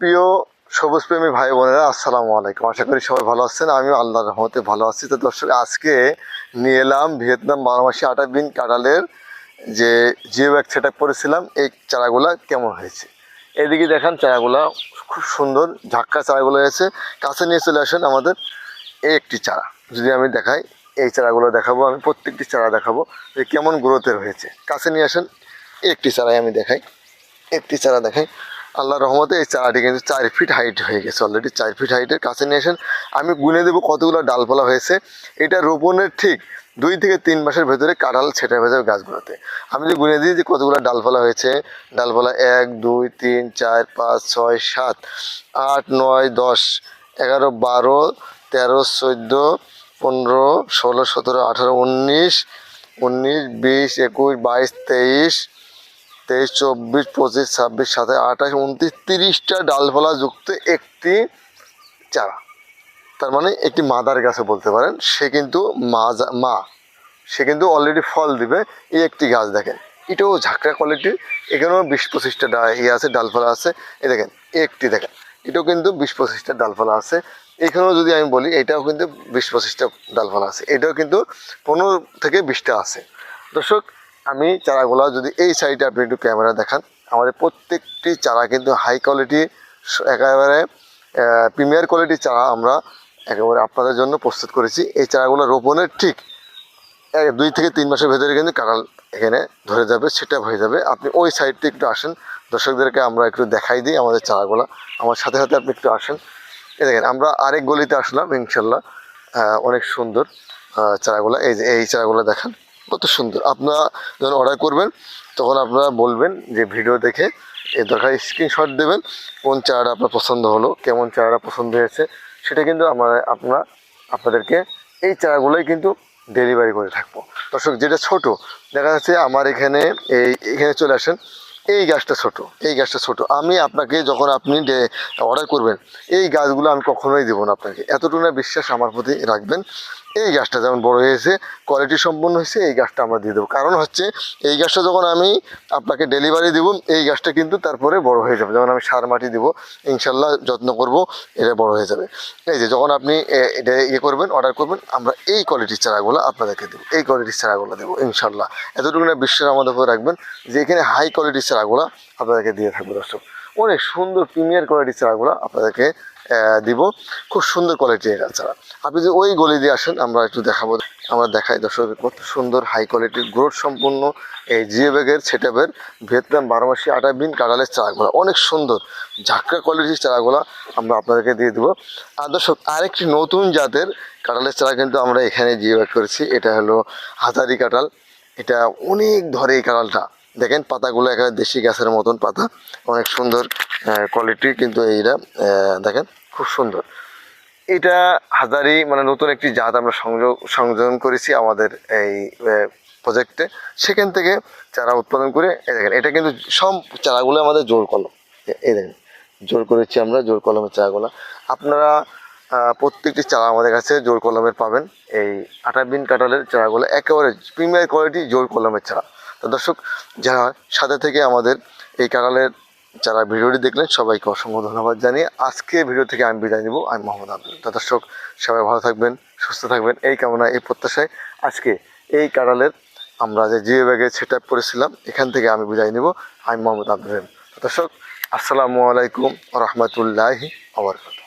প্রিয় সবুজ প্রেমী ভাই বোনেরা, আসসালামু আলাইকুম। আশা করি সবাই ভালো আছেন। আমি আল্লাহর রহমতে ভালো আছি। তো দর্শক, আজকে নিয়ে এলাম ভিয়েতনাম 12 মাসি আটা বিন কাঁঠালের যে জিও ব্যাগ সেট আপ করেছিলাম, এই চারাগুলা কেমন হয়েছে। এদিকে দেখান, চারাগুলা খুব সুন্দর ঝাক্কা চারাগুলো হয়েছে। কাছে নিয়ে চলে আসেন আমাদের। এই একটি চারা যদি আমি দেখাই, এই চারাগুলো দেখাবো, আমি প্রত্যেকটি চারা দেখাবো যে কেমন গ্রোথের হয়েছে। কাছে নিয়ে আসেন, একটি চারাই আমি দেখাই, একটি চারা দেখাই। আল্লাহর রহমতে এই চারাটি কিন্তু 4 ফিট হাইট হয়ে গেছে, অলরেডি 4 ফিট হাইটের। কাছে নিয়ে আসেন, আমি গুনে দেবো কতগুলো ডালপালা হয়েছে। এটা রোপণের ঠিক 2 থেকে 3 মাসের ভেতরে কাঁঠাল ছেটা হয়ে যাবে গাছগুলোতে। আমি যদি গুনে দিই যে কতগুলো ডালপালা হয়েছে, ডালপালা 1 2 3 4 5 6 7 8 9 10 11 12 13 14 15 16 17 18 19 19 20 21 22 23 23 24 25 26 27 28 29 30টা ডালপালা যুক্ত একটি চারা। তার মানে একটি মাদার গাছে বলতে পারেন। সে কিন্তু সে কিন্তু অলরেডি ফল দিবে। এই একটি গাছ দেখেন, এটাও ঝাঁকড়া কোয়ালিটির। এখানেও 20-25টা আছে, ডালপালা আছে। এই দেখেন, একটি দেখেন, এটাও কিন্তু 20-25টা ডালপালা আছে। এখানেও যদি আমি বলি, এটাও কিন্তু 20-25টা ডালপালা আছে। এটাও কিন্তু 15 থেকে 20টা আছে। দর্শক, আমি চারাগুলা যদি এই সাইডে আপনি একটু ক্যামেরা দেখান, আমাদের প্রত্যেকটি চারা কিন্তু হাই কোয়ালিটি, একেবারে প্রিমিয়ার কোয়ালিটির চারা আমরা একেবারে আপনাদের জন্য প্রস্তুত করেছি। এই চারাগুলো রোপণের ঠিক 2 থেকে 3 মাসের ভেতরে কিন্তু কাঁঠাল এখানে ধরে যাবে, সেটা হয়ে যাবে। আপনি ওই সাইডটি একটু আসেন, দর্শকদেরকে আমরা একটু দেখাই দিই আমাদের চারাগুলা। আমার সাথে সাথে আপনি একটু আসেন। এই দেখেন, আমরা আরেক গলিতে আসলাম ইনশাল্লাহ। অনেক সুন্দর চারাগুলা। এই যে এই চারাগুলো দেখান, কত সুন্দর। আপনারা যখন অর্ডার করবেন তখন আপনারা বলবেন যে ভিডিও দেখে এই দরকার স্ক্রিনশট দেবেন, কোন চারাটা আপনার পছন্দ হলো, কেমন চারাটা পছন্দ হয়েছে। সেটা কিন্তু আপনাদেরকে এই চারাগুলোই কিন্তু ডেলিভারি করে থাকবো। দর্শক, যেটা ছোট দেখা যাচ্ছে আমার এখানে, এইখানে চলে আসেন। এই গাছটা ছোট, এই গাছটা ছোট। আমি আপনাকে যখন আপনি অর্ডার করবেন, এই গাছগুলো আমি কখনোই দেবো না আপনাকে। এতটুকু না বিশ্বাস আমার প্রতি রাখবেন। এই গাছটা যেমন বড় হয়েছে, কোয়ালিটি সম্পন্ন হয়েছে, এই গাছটা আমরা দিয়ে দেবো। কারণ হচ্ছে, এই গাছটা যখন আমি আপনাকে ডেলিভারি দেবো, এই গাছটা কিন্তু তারপরে বড় হয়ে যাবে। যেমন আমি সার মাটি দেবো, ইনশাল্লাহ যত্ন করব, এটা বড় হয়ে যাবে। এই যে যখন আপনি এটা করবেন, অর্ডার করবেন, আমরা এই কোয়ালিটির চারাগুলো আপনাদেরকে দেবো, এই কোয়ালিটির চারাগুলো দেবো ইনশাল্লাহ। এতটুকু না বিশ্বাস আমাদের উপরে রাখবেন যে এখানে হাই কোয়ালিটির চারাগুলো আপনাদেরকে দিয়ে থাকবো। দর্শক, অনেক সুন্দর প্রিমিয়ার কোয়ালিটির চারাগুলো আপনাদেরকে দিব। খুব সুন্দর কোয়ালিটির চারা। আপনি যদি ওই গলি দিয়ে আসেন, আমরা একটু দেখাবো, আমরা দেখাই দর্শক কত সুন্দর হাই কোয়ালিটির গ্রোথ সম্পূর্ণ এই জিও ব্যাগের সেট আপের ভিয়েতনাম 12 মাসি আটা বিন কাঁঠালের চারাগুলো। অনেক সুন্দর ঝাঁকড়া কোয়ালিটির চারাগুলো আমরা আপনাদেরকে দিয়ে দেবো। আর দর্শক, আরেকটি নতুন জাতের কাঁঠালের চারা কিন্তু আমরা এখানে জিও ব্যাগ করেছি। এটা হলো হাজারি কাঁঠাল। এটা অনেক ধরে এই কাঁঠালটা। দেখেন পাতাগুলো একেবারে দেশি গাছের মতন পাতা, অনেক সুন্দর কোয়ালিটি কিন্তু এইটা। দেখেন খুব সুন্দর। এটা হাজারি মানে নতুন একটি জাত আমরা সংযোজন করেছি আমাদের এই প্রজেক্টে। সেখান থেকে চারা উৎপাদন করে দেখেন, এটা কিন্তু সব চারাগুলো আমাদের জোর কলম। এই দেখেন, জোর করেছি আমরা, জোর কলমের চারাগুলো। আপনারা প্রত্যেকটি চারা আমাদের কাছে জোর কলমের পাবেন। এই আটা বিন কাঁঠালের চারাগুলো একেবারে প্রিমিয়ার কোয়ালিটি জোর কলমের চারা। তো দর্শক, যারা সাথে থেকে আমাদের এই কাঁঠালের যারা ভিডিওটি দেখলেন, সবাইকে অসংখ্য ধন্যবাদ জানিয়ে আজকে ভিডিও থেকে আমি বিদায় নিব। আমি মোহাম্মদ আব্দুল। তো দর্শক, সবাই ভালো থাকবেন, সুস্থ থাকবেন, এই কামনা, এই প্রত্যাশায় আজকে এই কাঁঠালের আমরা যে জিও ব্যাগে সেট আপ করেছিলাম, এখান থেকে আমি বিদায় নিব। আমি মোহাম্মদ আব্দুল। দর্শক, আসসালামু আলাইকুম ওয়া রাহমাতুল্লাহি ওয়া বারাকাতুহু।